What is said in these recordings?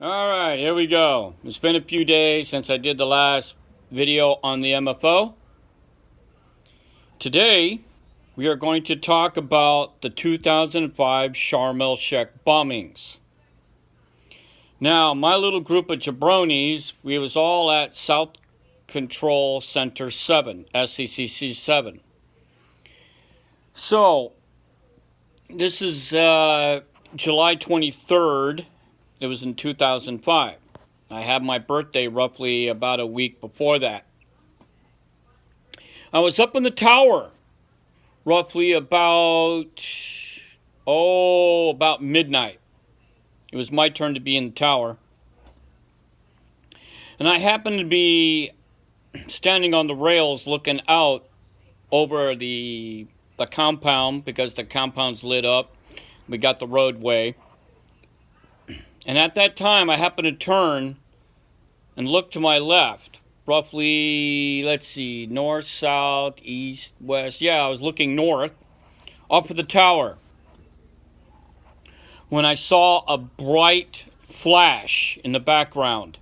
Alright, here we go. It's been a few days since I did the last video on the MFO. Today, we are going to talk about the 2005 Sharm el-Sheikh bombings. Now, my little group of jabronis, we was all at South Control Center 7, SCCC 7. So, this is July 23rd. It was in 2005. I had my birthday roughly about a week before that. I was up in the tower roughly about midnight. It was my turn to be in the tower. And I happened to be standing on the rails looking out over the compound, because the compound's lit up. We got the roadway. And at that time, I happened to turn and look to my left. Roughly, let's see, north, south, east, west. Yeah, I was looking north, up at the tower, when I saw a bright flash in the background.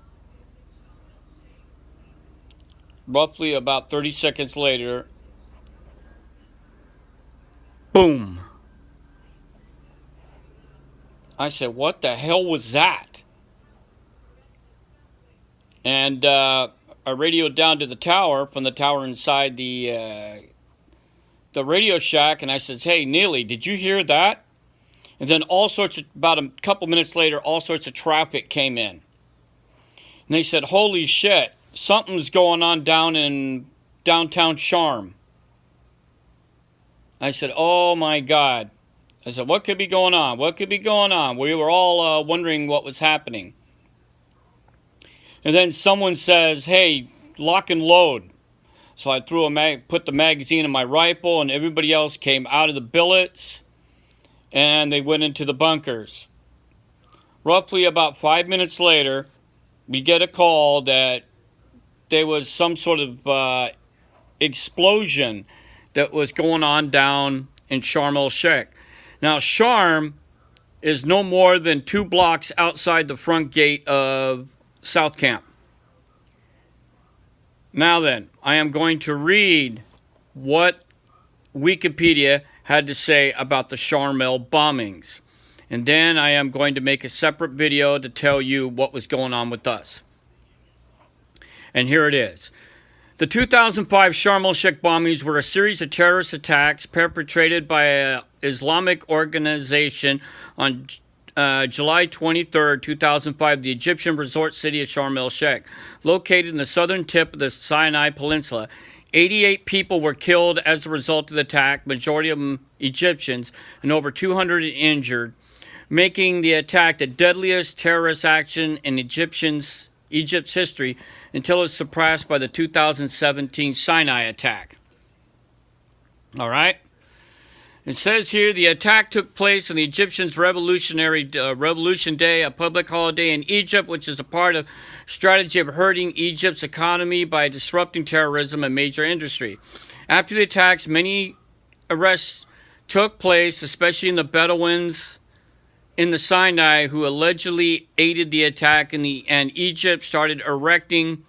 Roughly about 30 seconds later, boom. I said, what the hell was that? And I radioed down to the tower, from the tower inside the Radio Shack, and I said, hey, Neely, did you hear that? And then about a couple minutes later, all sorts of traffic came in. And they said, holy shit, something's going on down in downtown Sharm. I said, oh my God. I said, what could be going on? What could be going on? We were all wondering what was happening. And then someone says, hey, lock and load. So I put the magazine in my rifle, and everybody else came out of the billets, and they went into the bunkers. Roughly about 5 minutes later, we get a call that there was some sort of explosion that was going on down in Sharm el-Sheikh. Now, Sharm is no more than 2 blocks outside the front gate of South Camp. Now then, I am going to read what Wikipedia had to say about the Sharm el bombings. And then I am going to make a separate video to tell you what was going on with us. And here it is. The 2005 Sharm el-Sheikh bombings were a series of terrorist attacks perpetrated by an Islamic organization on July 23, 2005, the Egyptian resort city of Sharm el-Sheikh, located in the southern tip of the Sinai Peninsula. 88 people were killed as a result of the attack, majority of them Egyptians, and over 200 injured, making the attack the deadliest terrorist action in Egypt's history, until it's surpassed by the 2017 Sinai attack. All right? It says here, the attack took place on the Egyptians' Revolution Day, a public holiday in Egypt, which is a part of strategy of hurting Egypt's economy by disrupting terrorism and major industry. After the attacks, many arrests took place, especially in the Bedouins in the Sinai, who allegedly aided the attack, and Egypt started erecting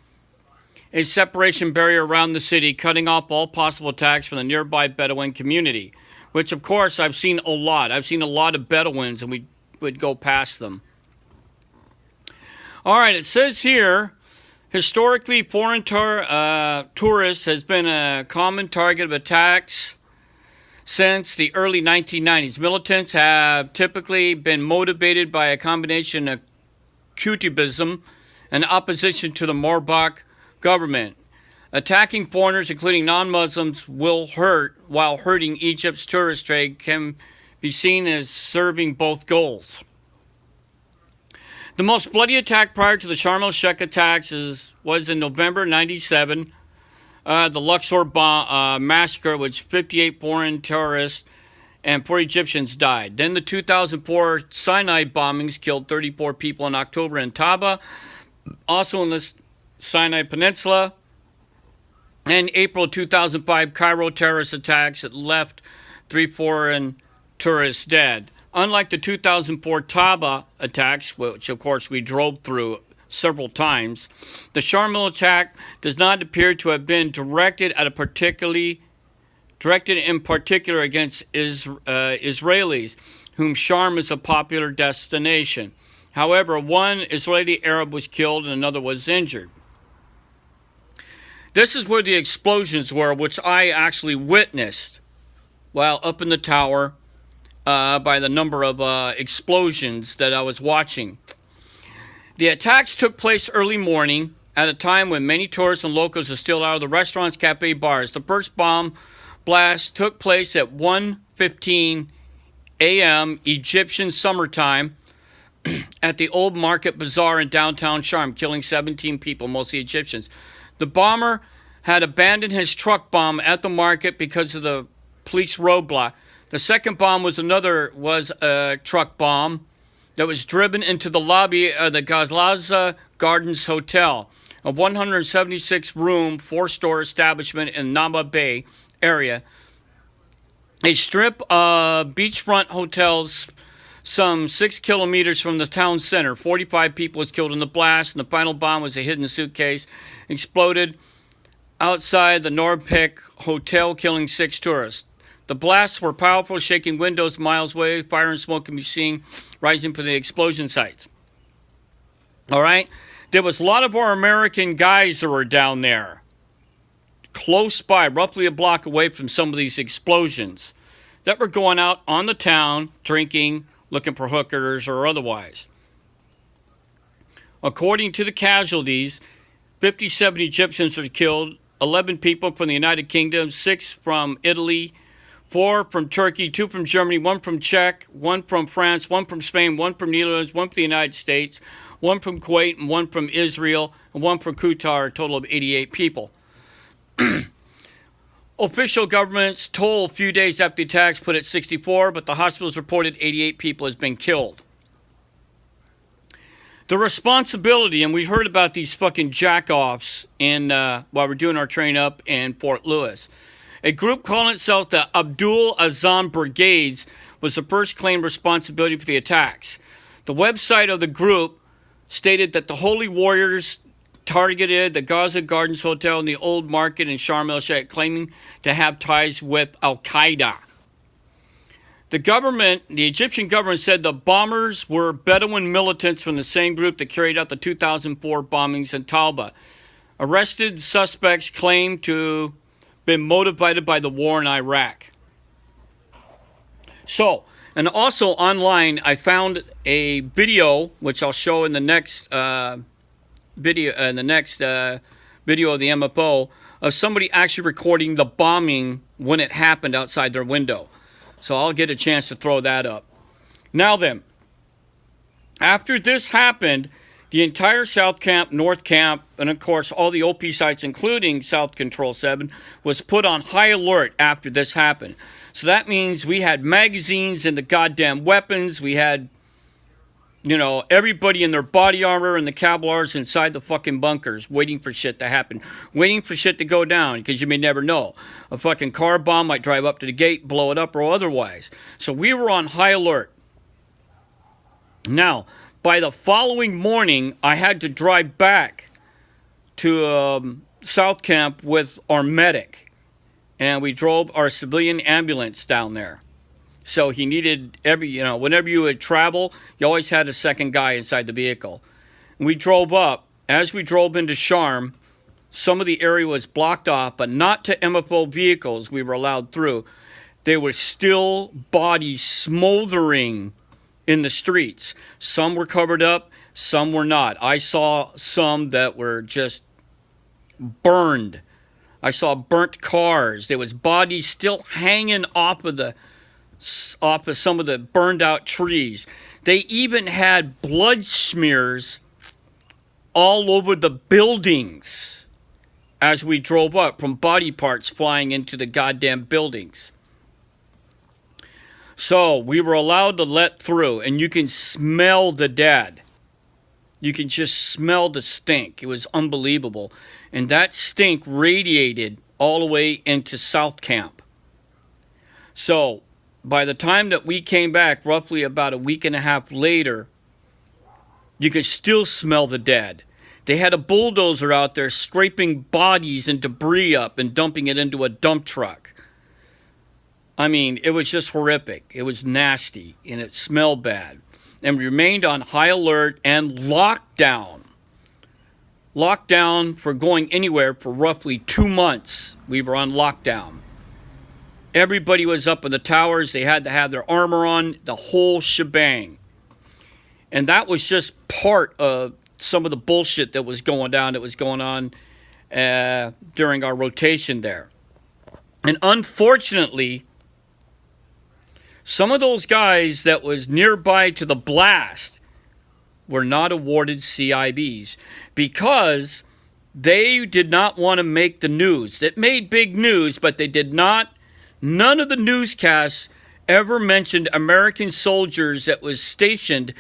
a separation barrier around the city, cutting off all possible attacks from the nearby Bedouin community, which, of course, I've seen a lot. I've seen a lot of Bedouins, and we would go past them. All right, it says here, historically, foreign tourists has been a common target of attacks since the early 1990s. Militants have typically been motivated by a combination of Qutbism and opposition to the Mubarak government. Attacking foreigners, including non-Muslims, will hurt, while hurting Egypt's tourist trade can be seen as serving both goals. The most bloody attack prior to the Sharm el-Sheikh attacks was in November 97, the Luxor massacre, which 58 foreign tourists and 4 Egyptians died. Then the 2004 Sinai bombings killed 34 people in October in Taba, also in the Sinai Peninsula. And April 2005 Cairo terrorist attacks that left 3 foreign tourists dead. Unlike the 2004 Taba attacks, which of course we drove through several times, the Sharm attack does not appear to have been directed in particular against Israelis, whom Sharm is a popular destination. However, one Israeli Arab was killed and another was injured. This is where the explosions were, which I actually witnessed while up in the tower by the number of explosions that I was watching. The attacks took place early morning at a time when many tourists and locals are still out of the restaurants, cafe, bars. The first bomb blast took place at 1:15 a.m. Egyptian summertime at the Old Market Bazaar in downtown Sharm, killing 17 people, mostly Egyptians. The bomber had abandoned his truck bomb at the market because of the police roadblock. The second bomb was a truck bomb that was driven into the lobby of the Gazlaza Gardens Hotel, a 176-room, four-store establishment in Nama Bay area. A strip of beachfront hotels some 6 kilometers from the town center. 45 people was killed in the blast, and the final bomb was a hidden suitcase. Exploded outside the Norpik Hotel, killing 6 tourists. The blasts were powerful, shaking windows miles away. Fire and smoke can be seen rising from the explosion sites. All right? There was a lot of our American guys that were down there, close by, roughly a block away from some of these explosions, that were going out on the town, drinking, looking for hookers or otherwise. According to the casualties, 57 Egyptians were killed, 11 people from the United Kingdom, 6 from Italy, 4 from Turkey, 2 from Germany, 1 from Czech, 1 from France, 1 from Spain, 1 from Netherlands, 1 from the United States, 1 from Kuwait, and 1 from Israel, and 1 from Qatar, a total of 88 people. Official government's toll a few days after the attacks put at 64, but the hospitals reported 88 people has been killed. The responsibility, and we heard about these fucking jack-offs while we're doing our train up in Fort Lewis. A group calling itself the Abdul Azam Brigades was the first claimed responsibility for the attacks. The website of the group stated that the Holy Warriors targeted the Gaza Gardens Hotel and the Old Market in Sharm el-Sheikh, claiming to have ties with Al-Qaeda. The Egyptian government said the bombers were Bedouin militants from the same group that carried out the 2004 bombings in Talba. Arrested suspects claim to been motivated by the war in Iraq. So, and also online, I found a video, which I'll show in the next video of the MFO, of somebody actually recording the bombing when it happened outside their window. So I'll get a chance to throw that up. Now then, after this happened, the entire South Camp, North Camp, and of course all the OP sites, including South Control 7, was put on high alert after this happened. So that means we had magazines and the goddamn weapons. We had, everybody in their body armor and the Kevlars inside the fucking bunkers waiting for shit to happen. Waiting for shit to go down, because you may never know. A fucking car bomb might drive up to the gate, blow it up, or otherwise. So we were on high alert. Now, by the following morning, I had to drive back to South Camp with our medic. And we drove our civilian ambulance down there. So he needed whenever you would travel, you always had a second guy inside the vehicle. And we drove up. As we drove into Sharm, some of the area was blocked off, but not to MFO vehicles we were allowed through. There were still bodies smoldering in the streets. Some were covered up, some were not. I saw some that were just burned. I saw burnt cars. There was bodies still hanging off of some of the burned out trees. They even had blood smears all over the buildings as we drove up, from body parts flying into the goddamn buildings. So we were allowed to let through, and you can smell the dead. You can just smell the stink. It was unbelievable. And that stink radiated all the way into South Camp. So by the time that we came back, roughly about a week and a half later, you could still smell the dead. They had a bulldozer out there scraping bodies and debris up and dumping it into a dump truck. I mean, it was just horrific. It was nasty, and it smelled bad. And we remained on high alert and lockdown. Lockdown for going anywhere for roughly 2 months. We were on lockdown. Everybody was up in the towers. They had to have their armor on, the whole shebang. And that was just part of some of the bullshit that was going on during our rotation there. And unfortunately, some of those guys that was nearby to the blast were not awarded CIBs because they did not want to make the news. It made big news, but they did not. None of the newscasts ever mentioned American soldiers that was stationed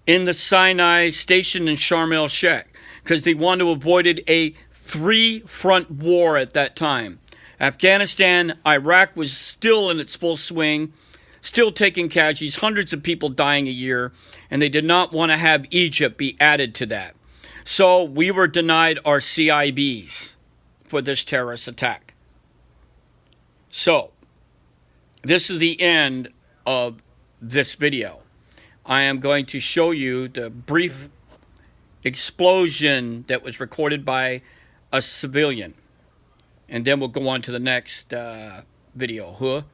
in the Sinai, stationed in Sharm el-Sheikh, because they wanted to avoid a 3-front war at that time. Afghanistan, Iraq was still in its full swing, still taking casualties, hundreds of people dying a year, and they did not want to have Egypt be added to that. So we were denied our CIBs for this terrorist attack. So, this is the end of this video. I am going to show you the brief explosion that was recorded by a civilian. And then we'll go on to the next video.